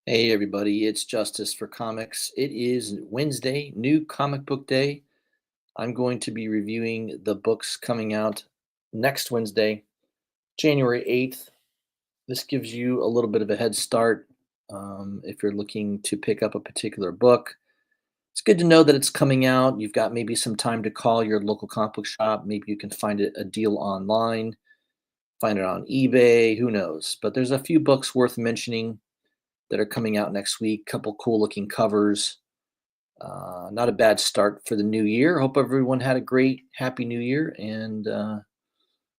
Hey everybody, it's Justice for Comics. It is Wednesday, new comic book day. I'm going to be reviewing the books coming out next Wednesday, January 8th. This gives you a little bit of a head start if you're looking to pick up a particular book. It's good to know that it's coming out. You've got maybe some time to call your local comic book shop. Maybe you can find it a deal online, find it on eBay, who knows. But there's a few books worth mentioning that are coming out next week. Couple cool looking covers. Not a bad start for the new year. Hope everyone had a great, happy new year. And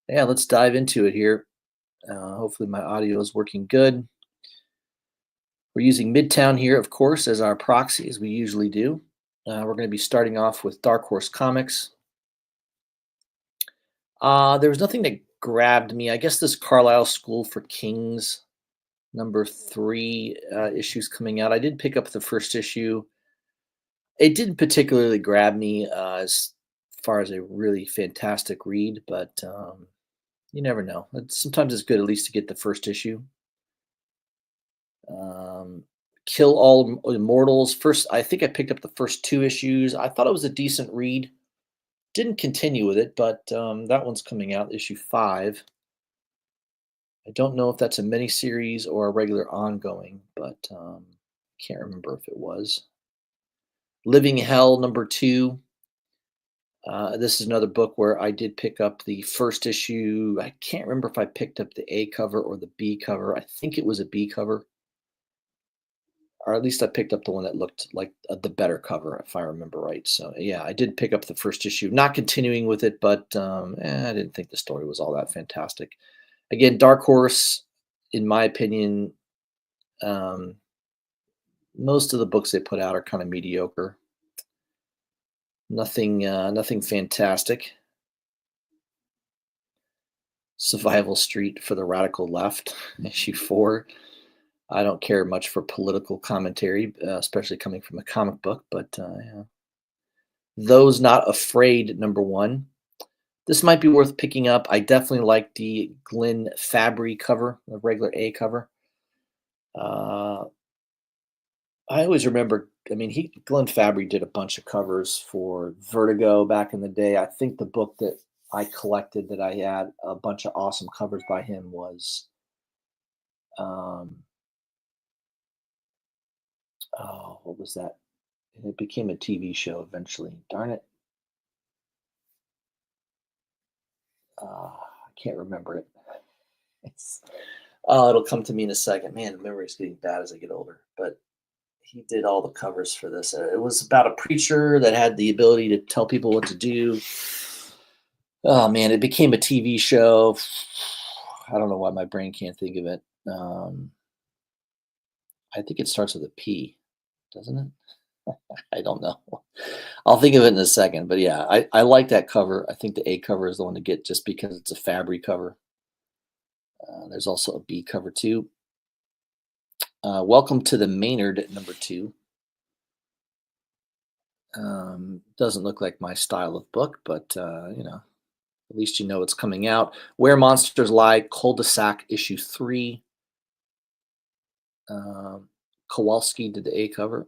yeah, let's dive into it here. Hopefully, my audio is working good. We're using Midtown here, of course, as our proxy, as we usually do. We're going to be starting off with Dark Horse Comics. There was nothing that grabbed me. I guess this Carlisle School for Kings #3 issues coming out. I did pick up the first issue. It didn't particularly grab me as far as a really fantastic read, but you never know. Sometimes it's good at least to get the first issue. Um, Kill All Immortals. First, I think I picked up the first two issues. I thought it was a decent read. Didn't continue with it, but that one's coming out, issue 5. I don't know if that's a miniseries or a regular ongoing, but can't remember if it was. Living Hell #2. This is another book where I did pick up the first issue. I can't remember if I picked up the A cover or the B cover. I think it was a B cover, or at least I picked up the one that looked like the better cover, if I remember right. So yeah, I did pick up the first issue, not continuing with it, but I didn't think the story was all that fantastic. Again, Dark Horse, in my opinion, um, most of the books they put out are kind of mediocre. Nothing fantastic. Survival Street for the Radical Left, issue 4. I don't care much for political commentary, especially coming from a comic book, but yeah. Those Not Afraid #1. This might be worth picking up. I definitely like the Glenn Fabry cover, the regular A cover. Uh, I always remember, I mean, Glenn Fabry did a bunch of covers for Vertigo back in the day. I think the book that I collected that I had a bunch of awesome covers by him was um, oh, what was that? And it became a TV show eventually. Darn it. I can't remember it. It's, oh, it'll come to me in a second. Man, the memory's getting bad as I get older. But he did all the covers for this. It was about a preacher that had the ability to tell people what to do. Oh man, it became a TV show. I don't know why my brain can't think of it. I think it starts with a P, doesn't it? I don't know. I'll think of it in a second. But yeah, I like that cover. I think the A cover is the one to get just because it's a Fabry cover. There's also a B cover too. Welcome to the Maynard #2. Doesn't look like my style of book, but at least you know it's coming out. Where Monsters Lie, Cul-de-sac issue 3. Kowalski did the A cover,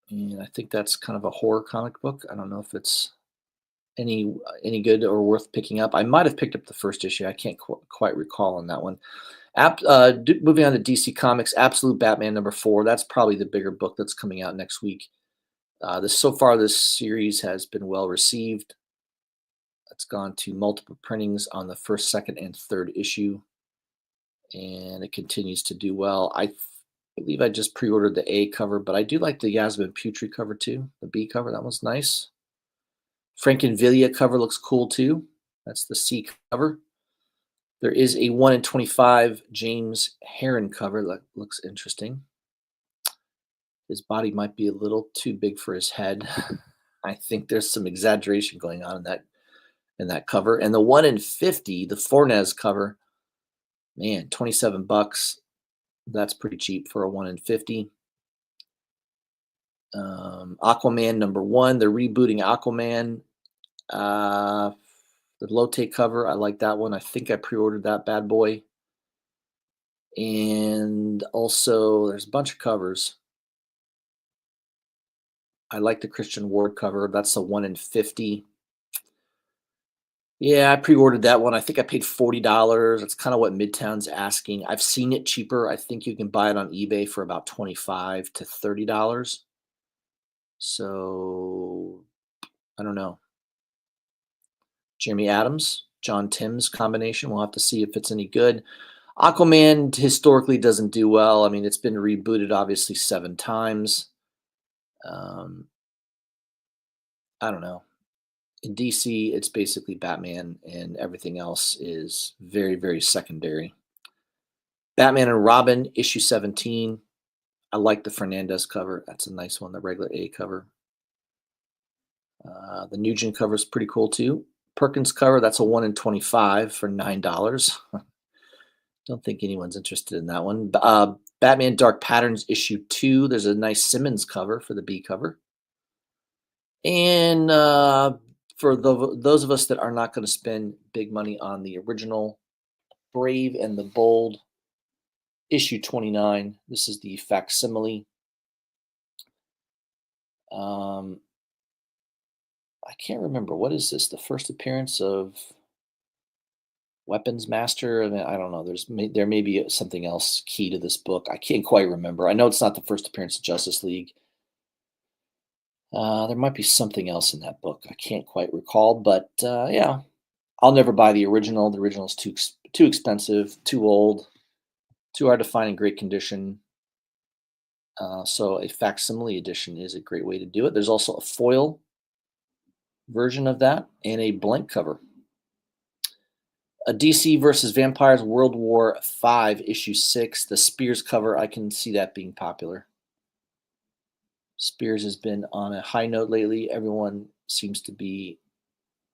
and I think that's kind of a horror comic book. I don't know if it's any good or worth picking up. I might have picked up the first issue. I can't quite recall on that one. Moving on to DC Comics, Absolute Batman #4. That's probably the bigger book that's coming out next week. So far, this series has been well received. It's gone to multiple printings on the first, second, and third issue, and it continues to do well. I believe I just pre-ordered the A cover, but I do like the Yasmin Putri cover too. The B cover, that one's nice. Frankenvillia cover looks cool too. That's the C cover. There is a 1 in 25 James Heron cover that looks interesting. His body might be a little too big for his head. I think there's some exaggeration going on in that cover. And the 1 in 50, the Fornes cover, man, $27. That's pretty cheap for a 1 in 50. Aquaman #1. They're rebooting Aquaman. The Lotte cover, I like that one. I think I pre-ordered that bad boy. And also, there's a bunch of covers. I like the Christian Ward cover. That's the 1 in 50. Yeah, I pre-ordered that one. I think I paid $40. That's kind of what Midtown's asking. I've seen it cheaper. I think you can buy it on eBay for about $25 to $30. So I don't know. Jeremy Adams, John Timms combination. We'll have to see if it's any good. Aquaman historically doesn't do well. I mean, it's been rebooted obviously 7 times. Um, I don't know. In DC, it's basically Batman, and everything else is very, very secondary. Batman and Robin, issue 17. I like the Fernandez cover. That's a nice one, the regular A cover. The Nugent cover is pretty cool too. Perkins cover, that's a 1 in 25 for $9. Don't think anyone's interested in that one. Batman Dark Patterns issue 2. There's a nice Simmons cover for the B cover. And for those of us that are not going to spend big money on the original, Brave and the Bold, issue 29. This is the facsimile. I can't remember. What is this? The first appearance of Weapons Master? I mean, I don't know. There may be something else key to this book. I can't quite remember. I know it's not the first appearance of Justice League. There might be something else in that book. I can't quite recall, but yeah, I'll never buy the original. The original is too expensive, too old, too hard to find in great condition. So a facsimile edition is a great way to do it. There's also a foil version of that and a blank cover. A DC versus Vampires World War V, issue 6. The Spears cover, I can see that being popular. Spears has been on a high note lately. Everyone seems to be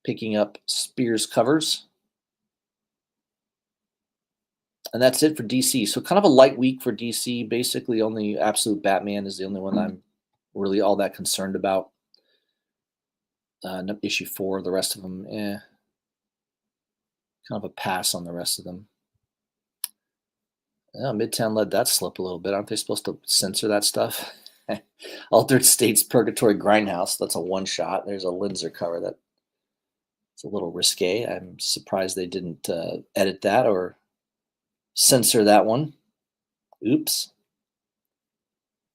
picking up Spears covers. And that's it for DC. So kind of a light week for DC. Basically, only Absolute Batman is the only one I'm really all that concerned about. Issue 4, the rest of them, kind of a pass on the rest of them. Yeah, Midtown let that slip a little bit. Aren't they supposed to censor that stuff? Altered States Purgatory Grindhouse. That's a one-shot. There's a Linzer cover that it's a little risque. I'm surprised they didn't edit that or censor that one. Oops.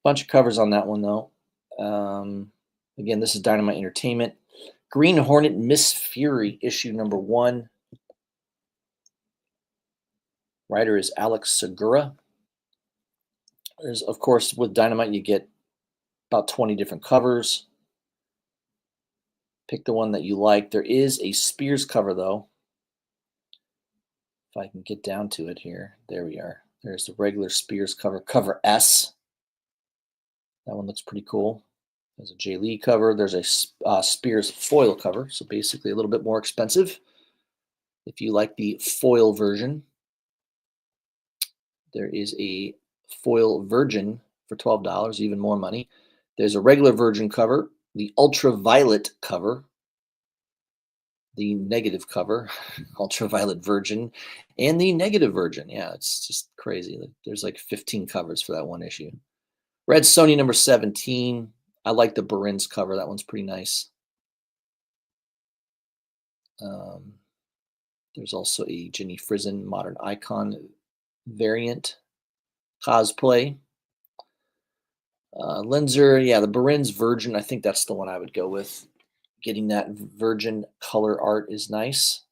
Bunch of covers on that one, though. Again, this is Dynamite Entertainment. Green Hornet Miss Fury, issue number 1. Writer is Alex Segura. There's, of course, with Dynamite, you get about 20 different covers. Pick the one that you like. There is a Spears cover, though. If I can get down to it here. There we are. There's the regular Spears cover, cover S. That one looks pretty cool. There's a Jay Lee cover. There's a Spears foil cover, so basically a little bit more expensive. If you like the foil version, there is a foil Virgin for $12, even more money. There's a regular Virgin cover, the Ultraviolet cover, the negative cover, Ultraviolet Virgin, and the negative Virgin. Yeah, it's just crazy. There's like 15 covers for that one issue. Red Sony number 17. I like the Barins cover. That one's pretty nice. There's also a Jenny Frison Modern Icon variant cosplay. Linzer, yeah, the Barins Virgin. I think that's the one I would go with. Getting that Virgin color art is nice.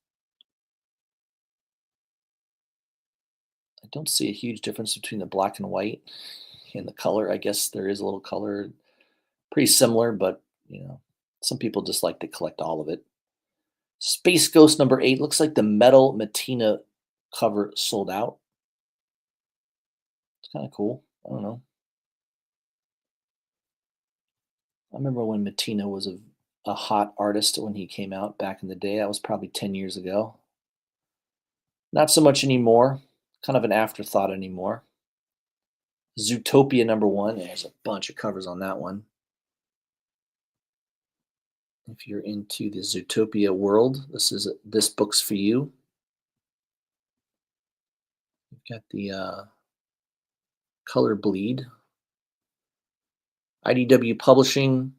I don't see a huge difference between the black and white and the color. I guess there is a little color, pretty similar, but you know, some people just like to collect all of it. Space Ghost number 8 looks like the Metal Matina cover sold out. It's kind of cool. I don't know. I remember when Matina was a hot artist when he came out back in the day. That was probably 10 years ago. Not so much anymore. Kind of an afterthought anymore. Zootopia number 1. There's a bunch of covers on that one. If you're into the Zootopia world, this book's for you. You've got the Color Bleed. IDW Publishing.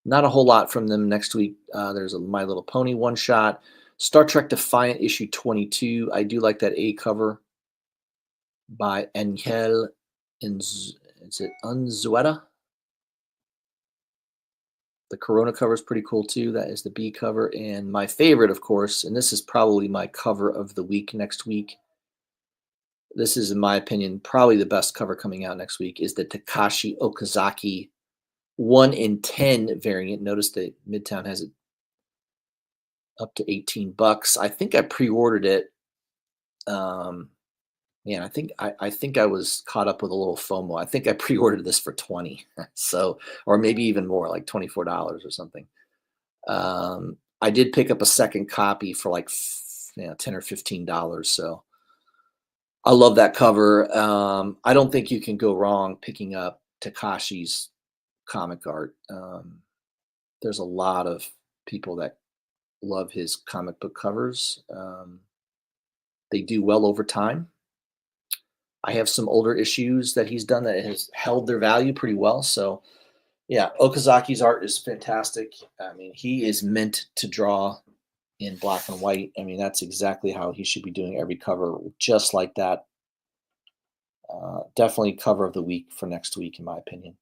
Not a whole lot from them next week. There's a My Little Pony one shot. Star Trek Defiant issue 22. I do like that A cover by Angel is it Unzueta? The Corona cover is pretty cool too. That is the B cover. And my favorite, of course, and this is probably my cover of the week next week. This is, in my opinion, probably the best cover coming out next week, is the Takashi Okazaki 1 in 10 variant. Notice that Midtown has it up to $18. I think I pre-ordered it. Man, I think I was caught up with a little FOMO. I think I pre-ordered this for 20, so, or maybe even more, like $24 or something. I did pick up a second copy for like $10 or $15. So I love that cover. I don't think you can go wrong picking up Takashi's comic art. There's a lot of people that love his comic book covers. They do well over time. I have some older issues that he's done that has held their value pretty well. So yeah, Okazaki's art is fantastic. I mean, he is meant to draw in black and white. I mean, that's exactly how he should be doing every cover, just like that. Definitely cover of the week for next week, in my opinion.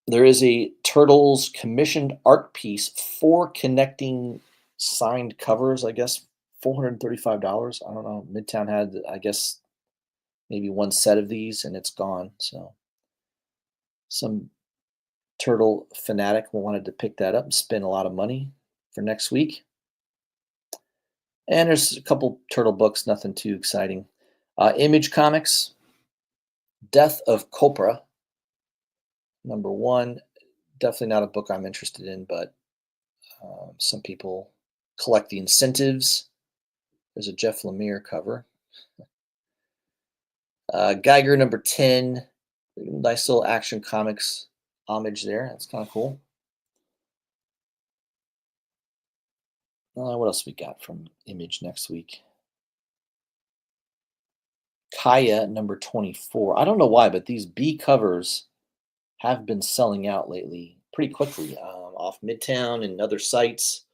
There is a Turtles commissioned art piece, 4 connecting signed covers, I guess $435. I don't know. Midtown had, I guess, maybe one set of these and it's gone. So some turtle fanatic wanted to pick that up and spend a lot of money for next week. And there's a couple turtle books, nothing too exciting. Image Comics, Death of Copra, #1. Definitely not a book I'm interested in, but some people collect the incentives. There's a Jeff Lemire cover. Geiger #10. Nice little Action Comics homage there. That's kind of cool. What else we got from Image next week? Kaya #24. I don't know why, but these B covers have been selling out lately pretty quickly off Midtown and other sites.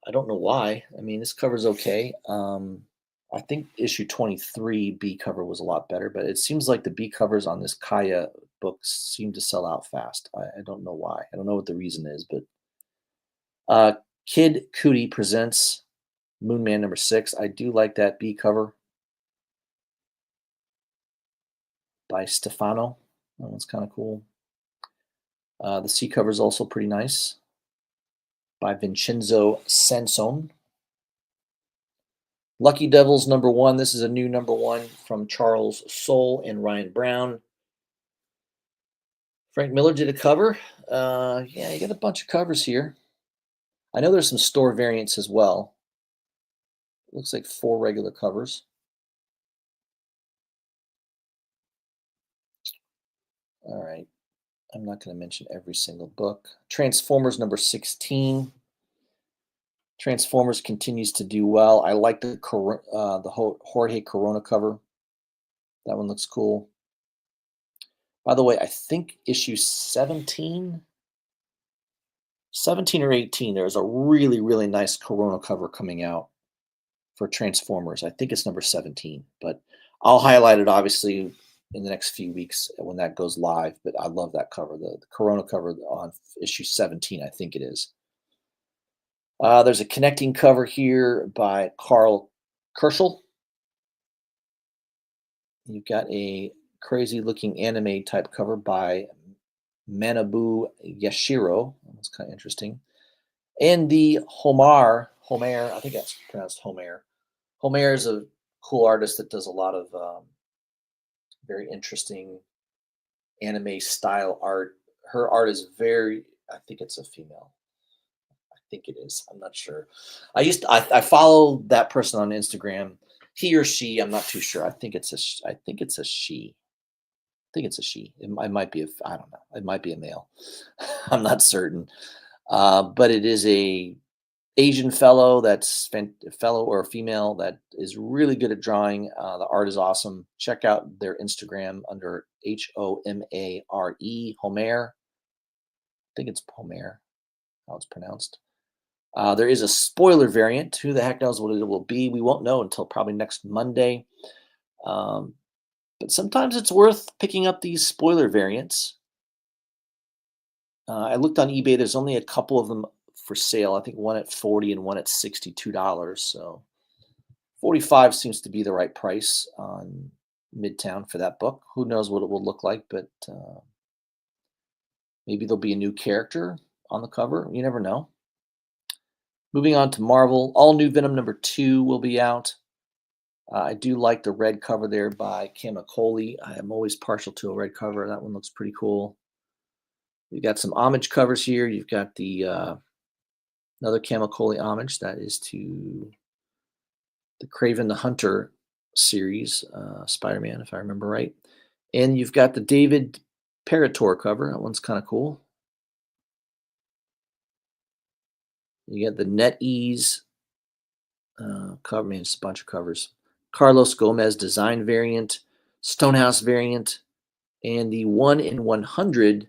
I don't know why. I mean, this cover's okay. I think issue 23 B cover was a lot better, but it seems like the B covers on this Kaya book seem to sell out fast. I don't know why. I don't know what the reason is, but Kid Cudi presents Moonman #6. I do like that B cover by Stefano. That one's kind of cool. The C cover is also pretty nice by Vincenzo Sansone. Lucky Devils #1. This is a new #1 from Charles Soule and Ryan Brown. Frank Miller did a cover. Yeah, you got a bunch of covers here. I know there's some store variants as well. Looks like 4 regular covers. All right. I'm not going to mention every single book. Transformers #16. Transformers continues to do well. I like the Jorge Corona cover. That one looks cool. By the way, I think issue 17 or 18, there's a really, really nice Corona cover coming out for Transformers. I think it's #17, but I'll highlight it obviously in the next few weeks when that goes live. But I love that cover, the Corona cover on issue 17, I think it is. There's a connecting cover here by Carl Kerschel. You've got a crazy looking anime type cover by Manabu Yashiro. That's kind of interesting. And the Homer, I think that's pronounced Homer. Homer is a cool artist that does a lot of very interesting anime style art. Her art is I think it's a female. I think it is. I'm not sure. I follow that person on Instagram. He or she, I'm not too sure. I think it's a she. I think it's a she. It might be I don't know. It might be a male. I'm not certain. But it is a Asian fellow fellow or female that is really good at drawing. The art is awesome. Check out their Instagram under Homare. I think it's Homare, how it's pronounced. There is a spoiler variant. Who the heck knows what it will be? We won't know until probably next Monday. Um, but sometimes it's worth picking up these spoiler variants. I looked on eBay. There's only a couple of them for sale. I think one at $40 and one at $62. So 45 seems to be the right price on Midtown for that book. Who knows what it will look like, but maybe there'll be a new character on the cover. You never know. Moving on to Marvel, all new Venom #2 will be out. I do like the red cover there by Camuncoli. I am always partial to a red cover. That one looks pretty cool. You got some homage covers here. You've got the another Camuncoli homage that is to the Kraven the Hunter series, Spider-Man, if I remember right. And you've got the David Parator cover. That one's kind of cool. You got the NetEase cover. Man, just a bunch of covers. Carlos Gomez design variant, Stonehouse variant, and the 1 in 100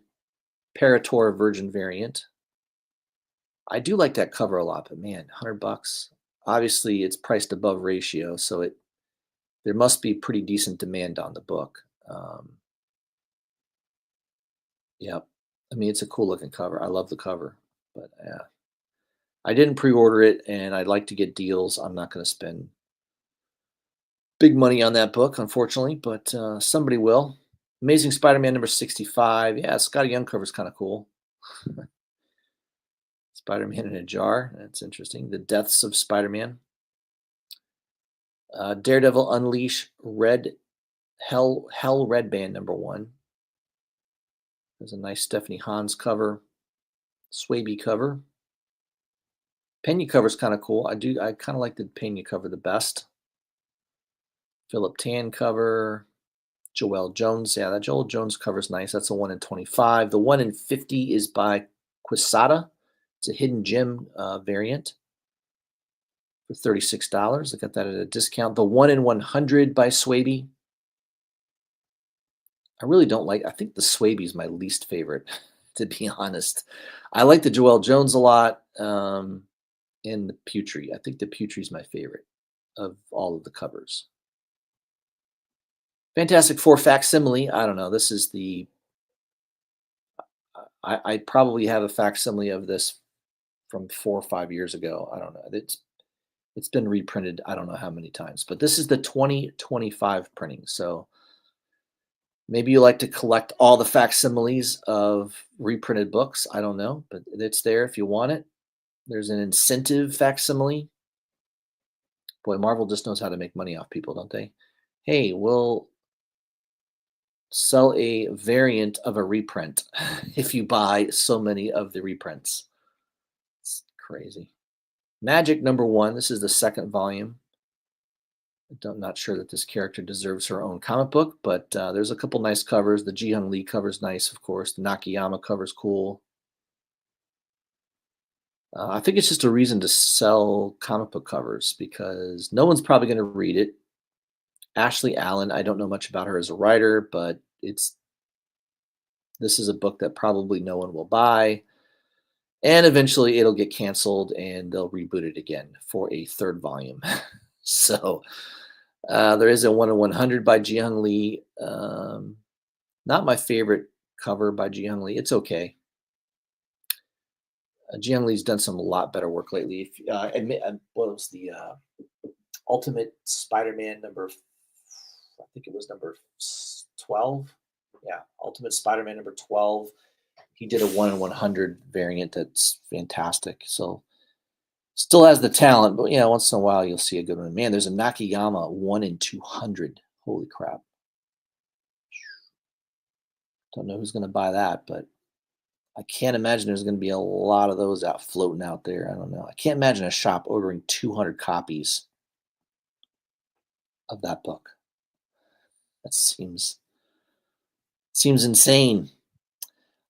Parator Virgin variant. I do like that cover a lot, but man, $100. Obviously, it's priced above ratio, so there must be pretty decent demand on the book. Yep. I mean, it's a cool looking cover. I love the cover, but yeah. I didn't pre-order it, and I'd like to get deals. I'm not going to spend big money on that book, unfortunately, but somebody will. Amazing Spider-Man #65. Yeah, Scotty Young cover is kind of cool. Spider-Man in a jar. That's interesting. The Deaths of Spider-Man. Daredevil Unleash Hell Red Band #1. There's a nice Stephanie Hans cover. Swaby cover. Pena cover is kind of cool. I kind of like the Pena cover the best. Philip Tan cover. Joel Jones. Yeah, that Joel Jones cover is nice. That's a 1 in 25. The 1 in 50 is by Quesada. It's a hidden gem variant for $36. I got that at a discount. The 1 in 100 by Swaby. I really don't like. I think the Swaby is my least favorite, to be honest. I like the Joel Jones a lot, and the Putri. I think the Putri is my favorite of all of the covers. Fantastic Four facsimile. I don't know. This is the. I probably have a facsimile of this from 4 or 5 years ago. I don't know. It's been reprinted. I don't know how many times, but this is the 2025 printing. So maybe you like to collect all the facsimiles of reprinted books. I don't know, but it's there if you want it. There's an incentive facsimile. Boy, Marvel just knows how to make money off people, don't they? Hey, we'll sell a variant of a reprint if you buy so many of the reprints. It's crazy. Magic #1. This is the second volume. I'm not sure that this character deserves her own comic book, but there's a couple nice covers. The Ji-Hung Lee cover is nice, of course. The Nakayama cover is cool. I think it's just a reason to sell comic book covers because no one's probably going to read it. Ashley Allen, I don't know much about her as a writer, but this is a book that probably no one will buy. And eventually it'll get canceled and they'll reboot it again for a third volume. So there is a 1 in 100 by Ji-Hung Lee. Not my favorite cover by Ji-Hung Lee. It's okay. Ji-Hung Lee's done some a lot better work lately. What was the Ultimate Spider-Man I think it was number 12. Yeah, Ultimate Spider-Man #12. He did a 1 in 100 variant that's fantastic. So still has the talent, but once in a while you'll see a good one. Man, there's a Nakayama 1 in 200. Holy crap. Don't know who's going to buy that, but I can't imagine there's going to be a lot of those out floating out there. I don't know. I can't imagine a shop ordering 200 copies of that book. That seems insane.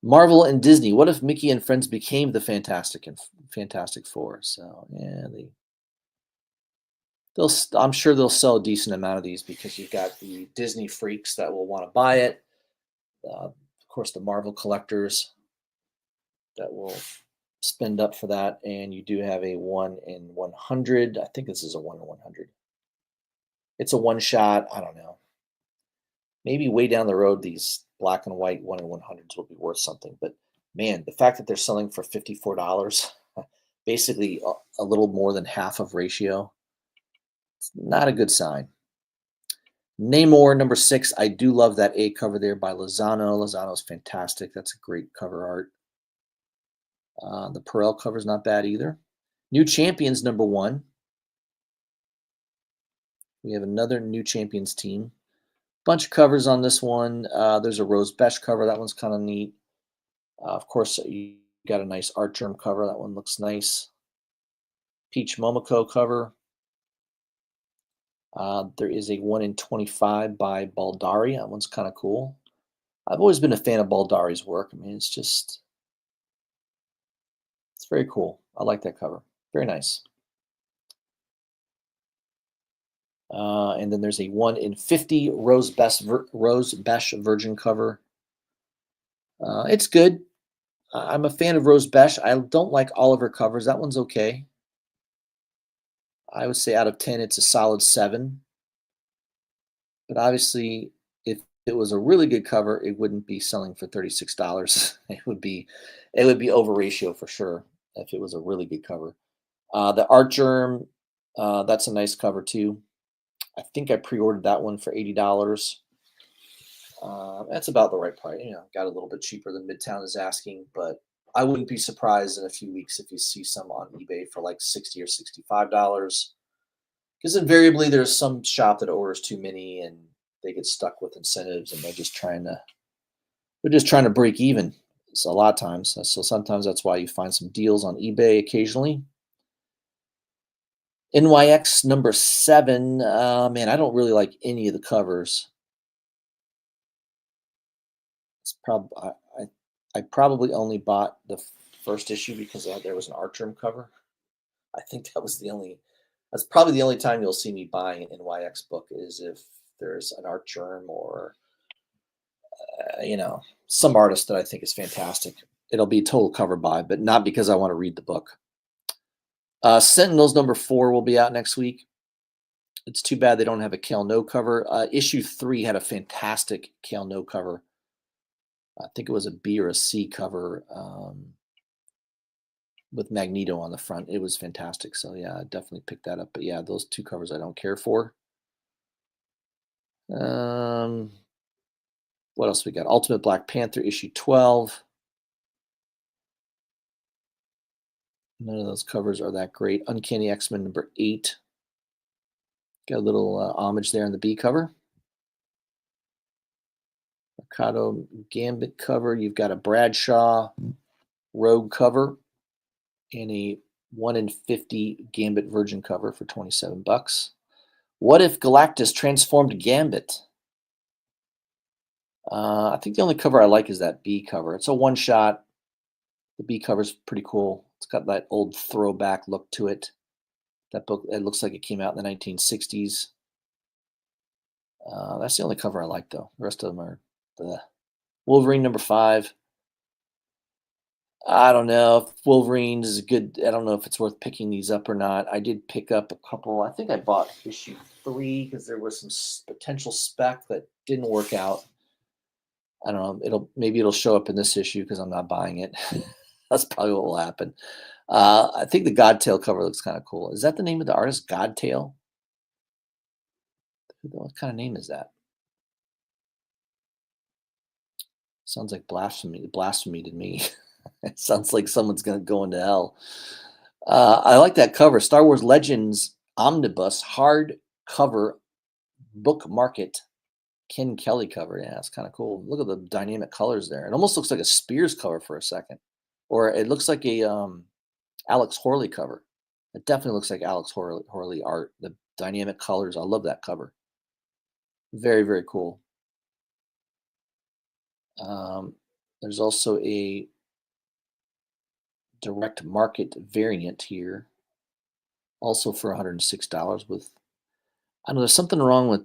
Marvel and Disney. What if Mickey and Friends became the Fantastic Four? So yeah, I'm sure they'll sell a decent amount of these because you've got the Disney freaks that will want to buy it. Of course, the Marvel collectors that will spend up for that, and you do have a 1 in 100. I think this is a 1 in 100. It's a one shot. I don't know. Maybe way down the road, these black and white 1 in 100s will be worth something. But man, the fact that they're selling for $54, basically a little more than half of ratio, it's not a good sign. Namor number 6. I do love that A cover there by Lozano. Lozano's fantastic. That's a great cover art. The Perel cover's not bad either. New Champions number 1. We have another New Champions team. Bunch of covers on this one. There's a Rose Besh cover. That one's kind of neat. Of course, you got a nice art germ cover. That one looks nice. Peach Momoko cover. There is a 1 in 25 by Baldari. That one's kind of cool. I've always been a fan of Baldari's work. I mean, it's very cool. I like that cover. Very nice. And then there's a 1 in 50 Rose Besh Virgin cover. It's good. I'm a fan of Rose Besh. I don't like all of her covers. That one's okay. I would say out of 10, it's a solid 7. But obviously, if it was a really good cover, it wouldn't be selling for $36. It would be over ratio for sure if it was a really good cover. The Art Germ, that's a nice cover too. I think I pre-ordered that one for $80. That's about the right price. Got a little bit cheaper than Midtown is asking, but I wouldn't be surprised in a few weeks if you see some on eBay for like $60 or $65. Because invariably there's some shop that orders too many and they get stuck with incentives and they're just trying to break even. So a lot of times. So sometimes that's why you find some deals on eBay occasionally. NYX number 7. Man, I don't really like any of the covers. It's probably I probably only bought the first issue because there was an art germ cover. I think that's probably the only time you'll see me buying an NYX book is if there's an art germ or some artist that I think is fantastic. It'll be a total cover buy, but not because I want to read the book. Sentinels number 4 will be out next week. It's too bad they don't have a Kale No cover. Issue 3 had a fantastic Kale No cover. I think it was a B or a C cover with Magneto on the front. It was fantastic. So yeah, I definitely picked that up. But yeah, those 2 covers I don't care for. What else we got? Ultimate Black Panther issue 12. None of those covers are that great. Uncanny X-Men number 8. Got a little homage there on the B cover. Mercado Gambit cover. You've got a Bradshaw Rogue cover and a 1 in 50 Gambit Virgin cover for $27. What if Galactus transformed Gambit? I think the only cover I like is that B cover. It's a one-shot. The B cover's pretty cool. It's got that old throwback look to it. That book, it looks like it came out in the 1960s. That's the only cover I like, though. The rest of them are the Wolverine number 5. I don't know if Wolverine is good. I don't know if it's worth picking these up or not. I did pick up a couple. I think I bought issue 3 because there was some potential spec that didn't work out. I don't know. Maybe it'll show up in this issue because I'm not buying it. That's probably what will happen. I think the Godtail cover looks kind of cool. Is that the name of the artist? Godtail? What kind of name is that? Sounds like blasphemy to me. It sounds like someone's going to go into hell. I like that cover. Star Wars Legends Omnibus hardcover book market Ken Kelly cover. Yeah, it's kind of cool. Look at the dynamic colors there. It almost looks like a Spears cover for a second. Or it looks like a Alex Horley cover. It definitely looks like Alex Horley art. The dynamic colors. I love that cover. Very, very cool. There's also a direct market variant here, also for $106 with, I don't know, there's something wrong with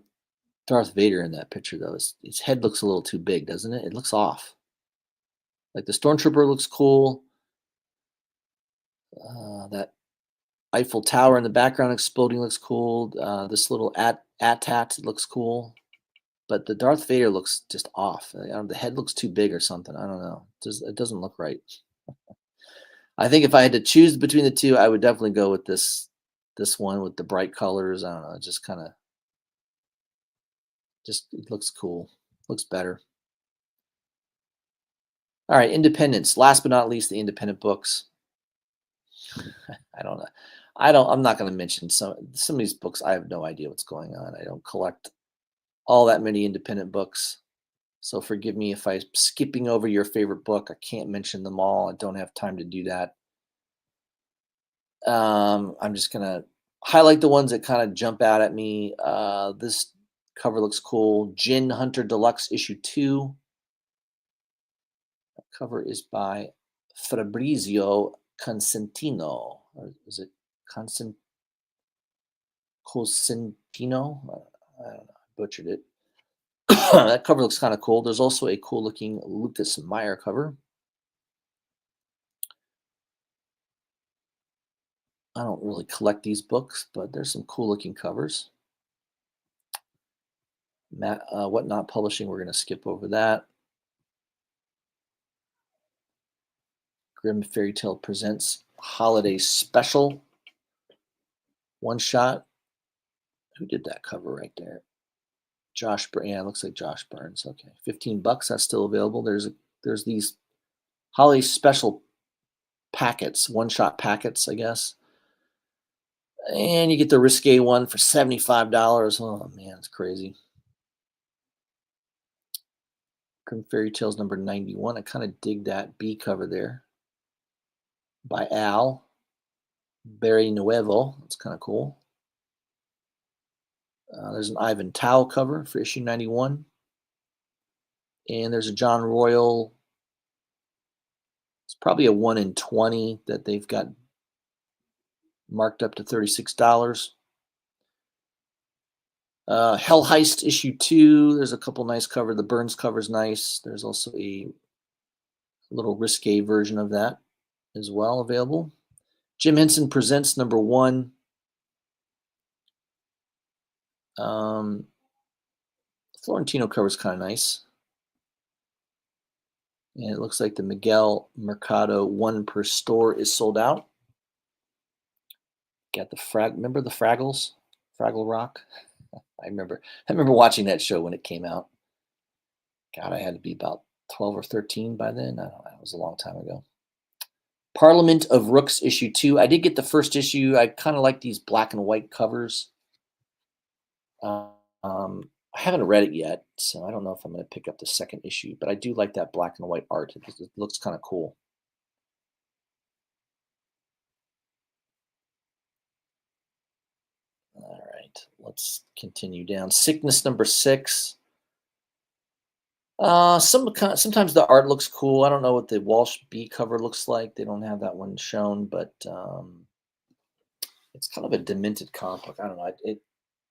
Darth Vader in that picture though. His head looks a little too big, doesn't it? It looks off. Like the Stormtrooper looks cool. That Eiffel Tower in the background exploding looks cool. This little at-tat looks cool. But the Darth Vader looks just off. The head looks too big or something. I don't know. It doesn't look right. I think if I had to choose between the two, I would definitely go with this one with the bright colors. I don't know. It just kind of just it looks cool. Looks better. All right, independence. Last but not least, the independent books. I don't know. I'm not going to mention some of these books. I have no idea what's going on. I don't collect all that many independent books. So forgive me if I'm skipping over your favorite book. I can't mention them all. I don't have time to do that. I'm just gonna highlight the ones that kind of jump out at me. This cover looks cool. Gin Hunter Deluxe Issue 2. The cover is by Fabrizio Consentino. Or is it Consent Cosentino? I don't know. I butchered it. That cover looks kind of cool. There's also a cool looking Lucas Meyer cover. I don't really collect these books, but there's some cool looking covers. Whatnot Publishing, we're going to skip over that. Grimm Fairy Tale Presents Holiday Special. One shot. Who did that cover right there? Josh Burns. Yeah, it looks like Josh Burns. Okay, $15. That's still available. There's these holiday special packets, one shot packets, I guess. And you get the risque one for $75. Oh man, it's crazy. Grimm Fairy Tales number 91. I kind of dig that B cover there by Al Barrienuevo. That's kind of cool. There's an Ivan Tao cover for issue 91. And there's a John Royal. It's probably a 1 in 20 that they've got marked up to $36. Hell Heist issue 2. There's a couple nice covers. The Burns cover's nice. There's also a little risque version of that as well available. Jim Henson Presents number 1. Florentino cover's kind of nice. And it looks like the Miguel Mercado 1 per store is sold out. Got the remember the Fraggles? Fraggle Rock? I remember watching that show when it came out. God, I had to be about 12 or 13 by then. I don't know. It was a long time ago. Parliament of Rooks issue 2. I did get the first issue. I kind of like these black and white covers. I haven't read it yet, so I don't know if I'm going to pick up the second issue, but I do like that black and white art. It looks kind of cool. All right, let's continue down. Sickness number 6. Sometimes the art looks cool. I don't know what the Walsh B cover looks like. They don't have that one shown, but it's kind of a demented comic book. I don't know.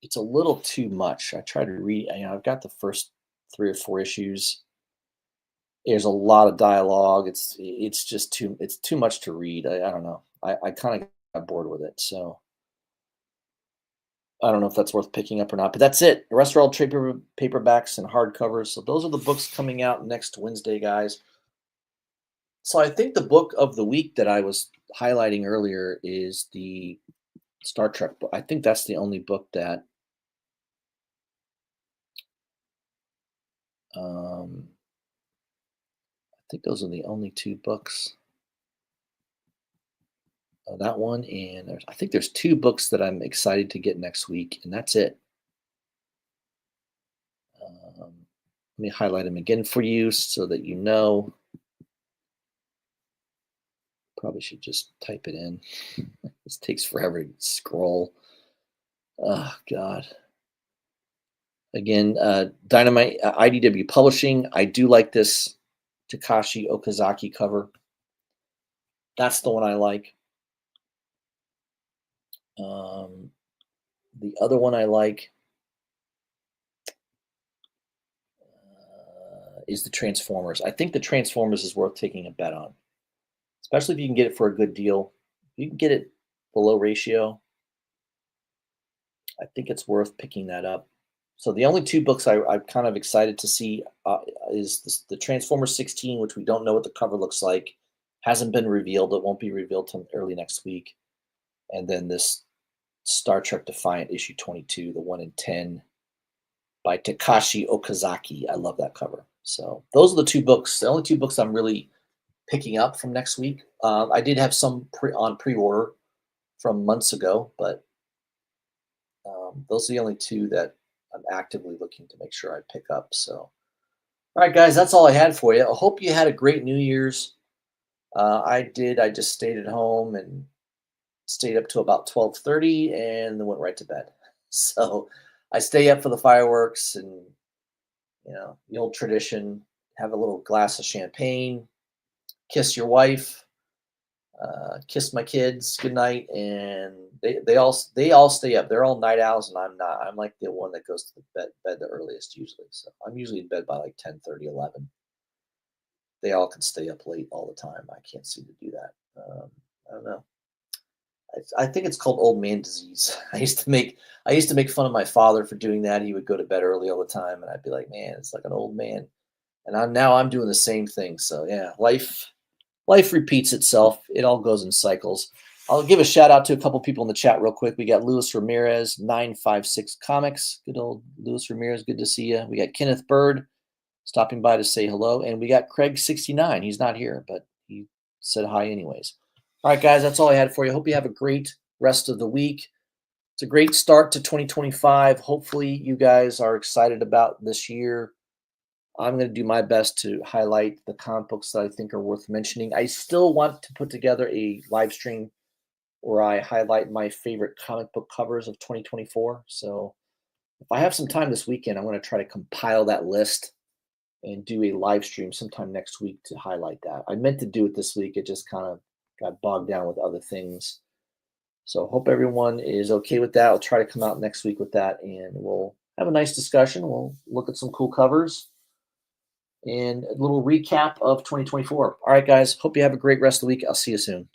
It's a little too much. I try to read. I've got the first 3 or 4 issues. There's a lot of dialogue. It's just too much to read. I don't know. I kind of got bored with it. So I don't know if that's worth picking up or not. But that's it. The rest are all trade paperbacks and hardcovers. So those are the books coming out next Wednesday, guys. So I think the book of the week that I was highlighting earlier is the Star Trek book. I think that's the only book that I think those are the only 2 books. That one, and I think there's 2 books that I'm excited to get next week, and that's it. Let me highlight them again for you so that you know. Probably should just type it in. This takes forever to scroll. Oh, God. Again, Dynamite IDW Publishing. I do like this Takashi Okazaki cover. That's the one I like. The other one I like is the Transformers. I think the Transformers is worth taking a bet on, especially if you can get it for a good deal. If you can get it below ratio, I think it's worth picking that up. So the only two books I'm kind of excited to see is the Transformers 16, which we don't know what the cover looks like. Hasn't been revealed. It won't be revealed till early next week. And then this Star Trek Defiant issue 22, the 1 in 10 by Takashi Okazaki. I love that cover. So those are the two books, the only two books I'm really picking up from next week. I did have some on pre-order from months ago, but those are the only two that I'm actively looking to make sure I pick up. So, all right, guys, that's all I had for you. I hope you had a great New Year's. I did. I just stayed at home and stayed up to about 12:30 and then went right to bed. So I stay up for the fireworks and, the old tradition, have a little glass of champagne, kiss your wife, kiss my kids goodnight, and they all stay up. They're all night owls, and I'm not. I'm like the one that goes to the bed the earliest usually. So I'm usually in bed by like 10:30, 11. They all can stay up late all the time. I can't seem to do that. I don't know. I think it's called old man disease. I used to make fun of my father for doing that. He would go to bed early all the time, and I'd be like, man, it's like an old man. And I'm doing the same thing. So yeah, life repeats itself. It all goes in cycles. I'll give a shout out to a couple people in the chat real quick. We got Luis Ramirez, 956 Comics. Good old Luis Ramirez. Good to see you. We got Kenneth Bird stopping by to say hello. And we got Craig69. He's not here, but he said hi anyways. All right, guys, that's all I had for you. Hope you have a great rest of the week. It's a great start to 2025. Hopefully you guys are excited about this year. I'm going to do my best to highlight the comic books that I think are worth mentioning. I still want to put together a live stream where I highlight my favorite comic book covers of 2024. So if I have some time this weekend, I'm going to try to compile that list and do a live stream sometime next week to highlight that. I meant to do it this week. It just kind of got bogged down with other things. So hope everyone is okay with that. I'll try to come out next week with that, and we'll have a nice discussion. We'll look at some cool covers and a little recap of 2024. All right, guys. Hope you have a great rest of the week. I'll see you soon.